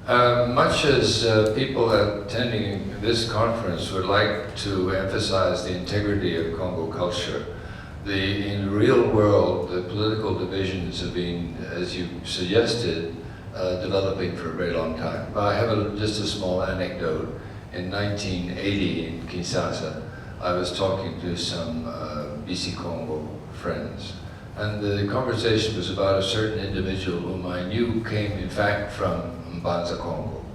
Much as people attending this conference would like to emphasize the integrity of Kongo culture, in the real world, the political divisions have been, as you suggested, developing for a very long time. But I have just a small anecdote. In 1980 in Kinshasa, I was talking to some BC Kongo friends, and the conversation was about a certain individual whom I knew came, in fact, from Mbanza, Congo.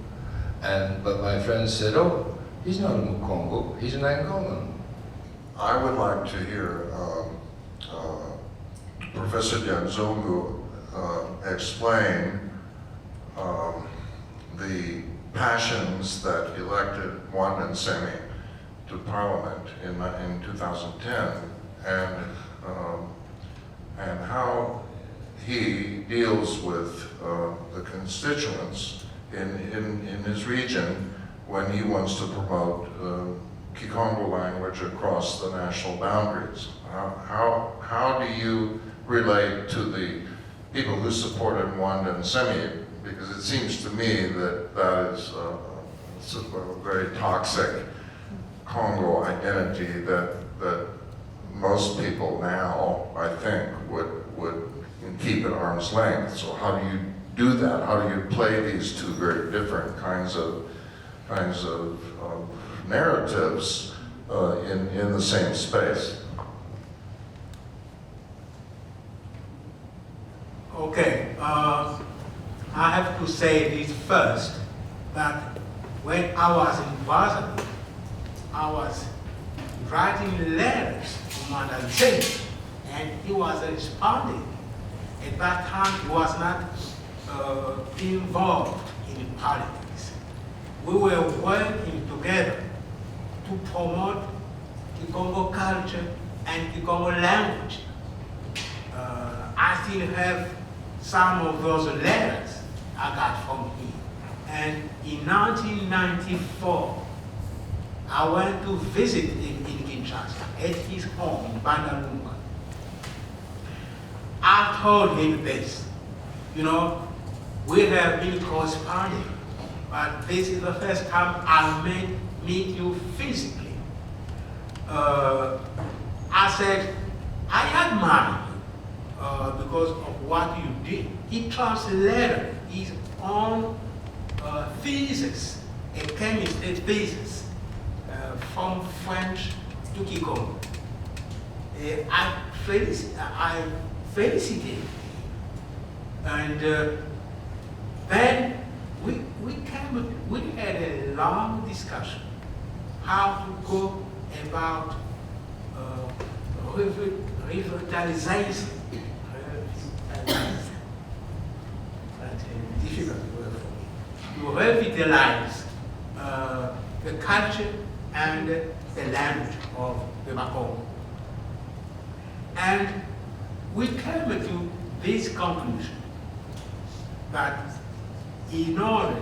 But my friends said, oh, he's not a Mukongo, he's an Angolan. I would like to hear Professor Dianzongu explain the passions that elected Wanda Nsemi to Parliament in 2010, and how he deals with the constituents in his region when he wants to promote Kikongo language across the national boundaries. How do you relate to the people who supported Wanda Nsemi? Because it seems to me that that is a very toxic Congo identity that most people now, I think, would keep at arm's length. So how do you do that? How do you play these two very different kinds of narratives in the same space? Okay, I have to say this first, that when I was in Brazil, I was writing letters to Madam Nsemi, and he was responding. At that time, he was not involved in politics. We were working together to promote the Congo culture and the Congo language. I still have some of those letters I got from him. And in 1994, I went to visit him in Kinshasa at his home in Bandalunga. I told him this, you know, we have been corresponding, but this is the first time I meet you physically. I said, I admire you because of what you did. He translated his own thesis, a chemistry thesis, from French to Kikongo. I felicitate him. And then we had a long discussion how to go about revitalization. That's a difficult word for me. To revitalize the culture and the language of the Bakongo. And we came to this conclusion that in order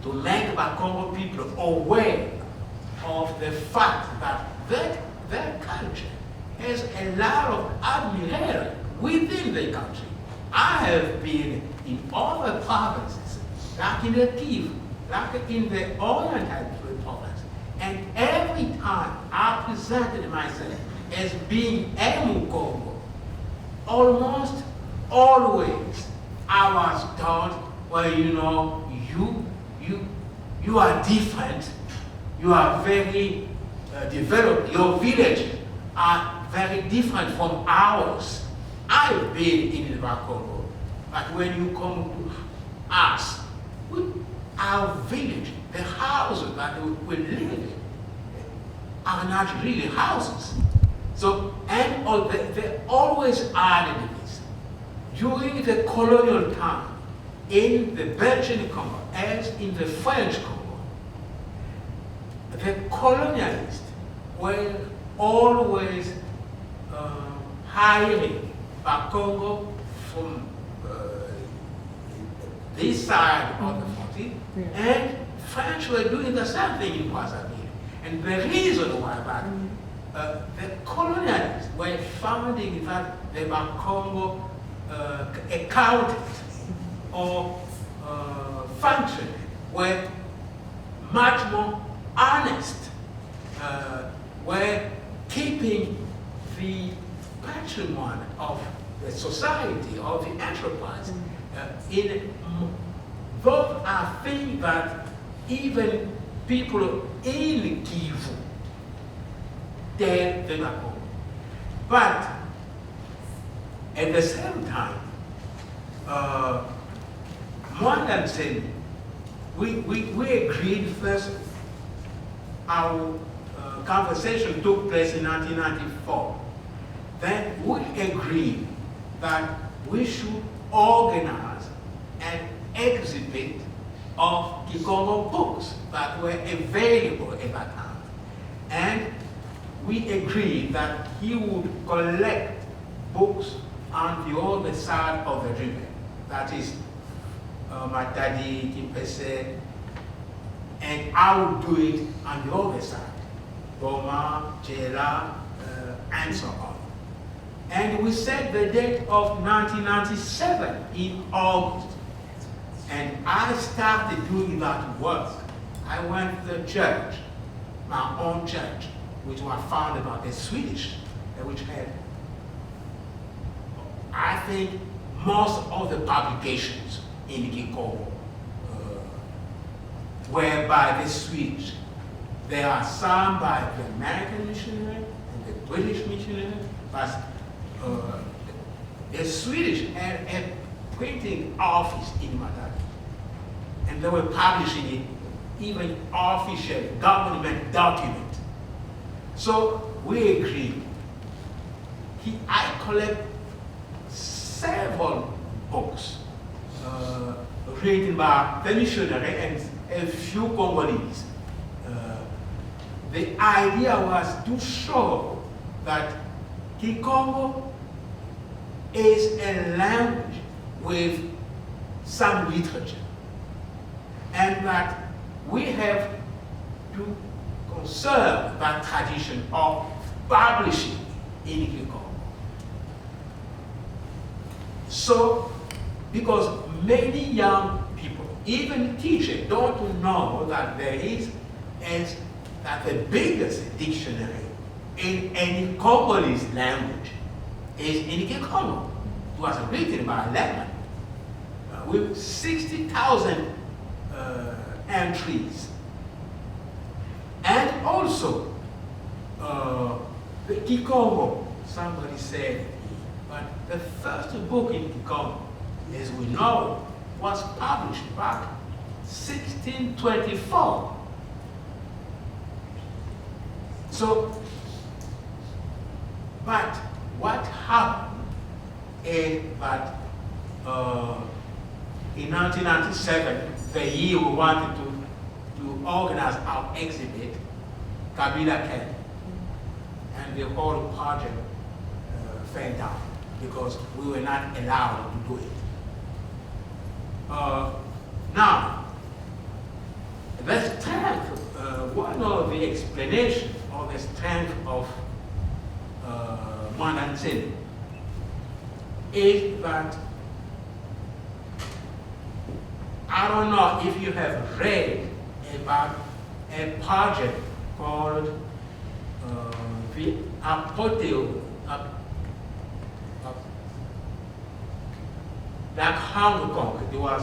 to make Bakongo people aware of the fact that their culture has a lot of admiration within the country. I have been in other provinces, like in the Kivu, like in the Oriental province, and every time I presented myself as being a Mukongo, almost always I was told, well, you know, you are different, you are very developed, your villages are very different from ours. I've been in the Congo, but when you come to us, our village, the houses that we live in are not really houses. So, and they always added this. During the colonial time, in the Belgian Congo, as in the French Congo, the colonialists were always hiring Bakongo from this side of the frontier, and French were doing the same thing in Brazzaville. And the reason why that the colonialists were finding that the Bakongo accounted or functionaries were much more honest, were keeping the patrimony of the society, of the enterprise. Those are things that even people in Kivu did not know. But at the same time, more than saying, we agreed first, our conversation took place in 1994. Then we agreed that we should organize an exhibit of Kongo books that were available at that time. And we agreed that he would collect books on the other side of the river. That is Matadi, Kimpese, and I would do it on the other side, Bona, Jela, and so on. And we set the date of 1997 in August. And I started doing that work. I went to the church, my own church, which was founded by the Swedish, which had, I think, most of the publications in Kongo were by the Swedish. There are some by the American missionary and the British missionary, but the Swedish had a printing office in Matadi, and they were publishing it, even official government document. So we agreed. I collect several books written by the missionary and a few Congolese. The idea was to show that Kikongo is a language with some literature, and that we have to conserve that tradition of publishing in Kikongo. So, because many young people, even teachers, don't know that there is that the biggest dictionary in any Congolese language is in Kongo. It was written by Lemon with 60,000 entries. And also, the Kikongo, somebody said, but the first book in Kongo, as we know, was published back 1624. So, but what happened is that in 1997, the year we wanted to organize our exhibit, Kabila came, and the whole project fell down because we were not allowed to do it. Now, the strength, one of the explanations of the strength of Mwananzini is that, I don't know if you have read about a project called the Apoteo, like Hong Kong. It was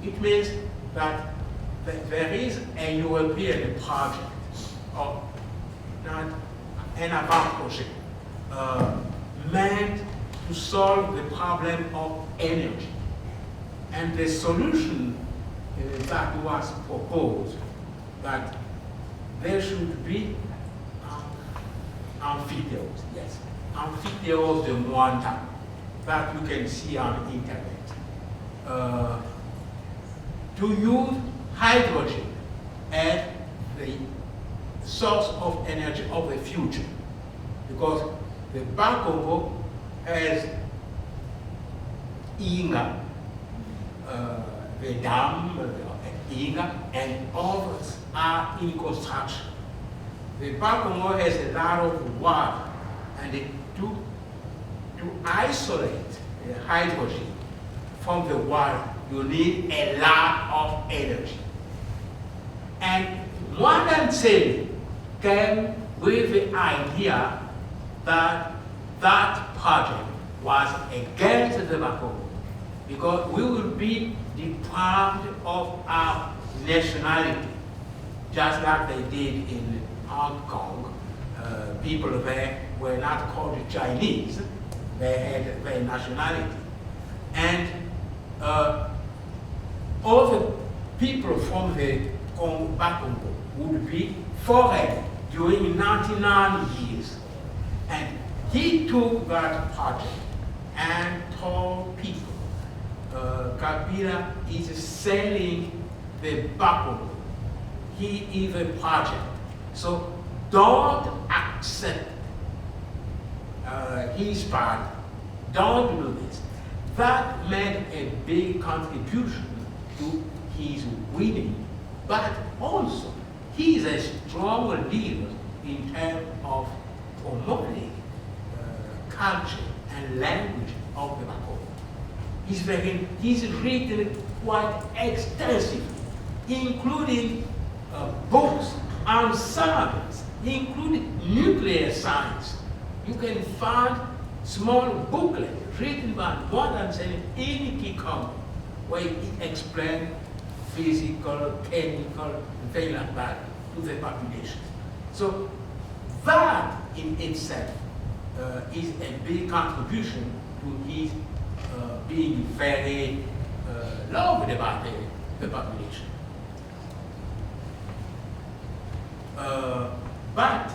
it means that there is a European project, or not an avant project, meant to solve the problem of energy. And the solution that was proposed, that there should be amphitheaters, yes, amphitheaters de Mwanda, that you can see on the internet. To use hydrogen as the source of energy of the future, because the Kongo has Inga, the dam, Inga, and others are in construction. The Kongo has a lot of water, and it took to isolate the hydrogen from the water, you need a lot of energy. And modern sailing came with the idea that that project was against the Bakongo, because we will be deprived of our nationality, just like they did in Hong Kong. People there were not called Chinese, they had their nationality. And all the people from the Bakongo would be foreign during 99 years. And he took that project and told people, Kabila is selling the Bakongo. He is a project. So don't accept his part. Don't do this. That made a big contribution to his winning, but also he is a strong leader in terms of promoting culture and language of the Bakongo. He's written quite extensively, including books on science, including nuclear science. You can find small booklets written by modern science in Kikongo, where he explains physical, chemical, things like that to the population. So that in itself is a big contribution to his being very loved by the population. But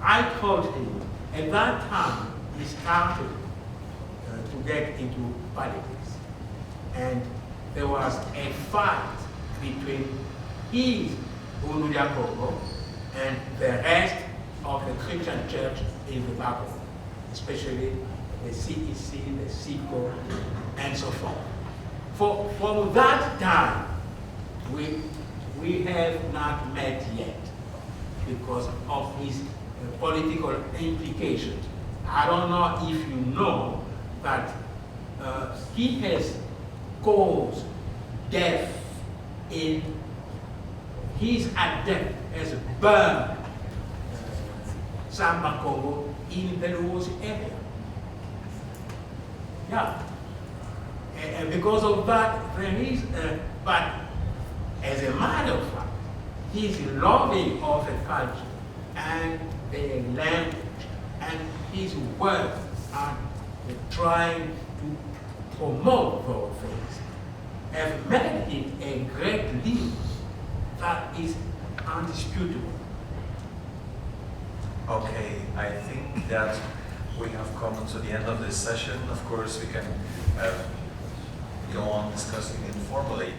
I told him at that time he started to get into politics, and there was a fight between his Bunuria Kongo and the rest of the Christian church in the Bakongo, especially the CEC, the SICO, and so forth. From that time, we have not met yet because of his political implications. I don't know if you know that he has caused death in his attempt has burned some Kongo in the Belarus area. Yeah. And because of that, there is, but as a matter of fact, he's loving of the culture and the language and his work on trying to promote those things have made him a great leader that is undisputable. Okay, I think that we have come to the end of this session. Of course, we can go on discussing informally.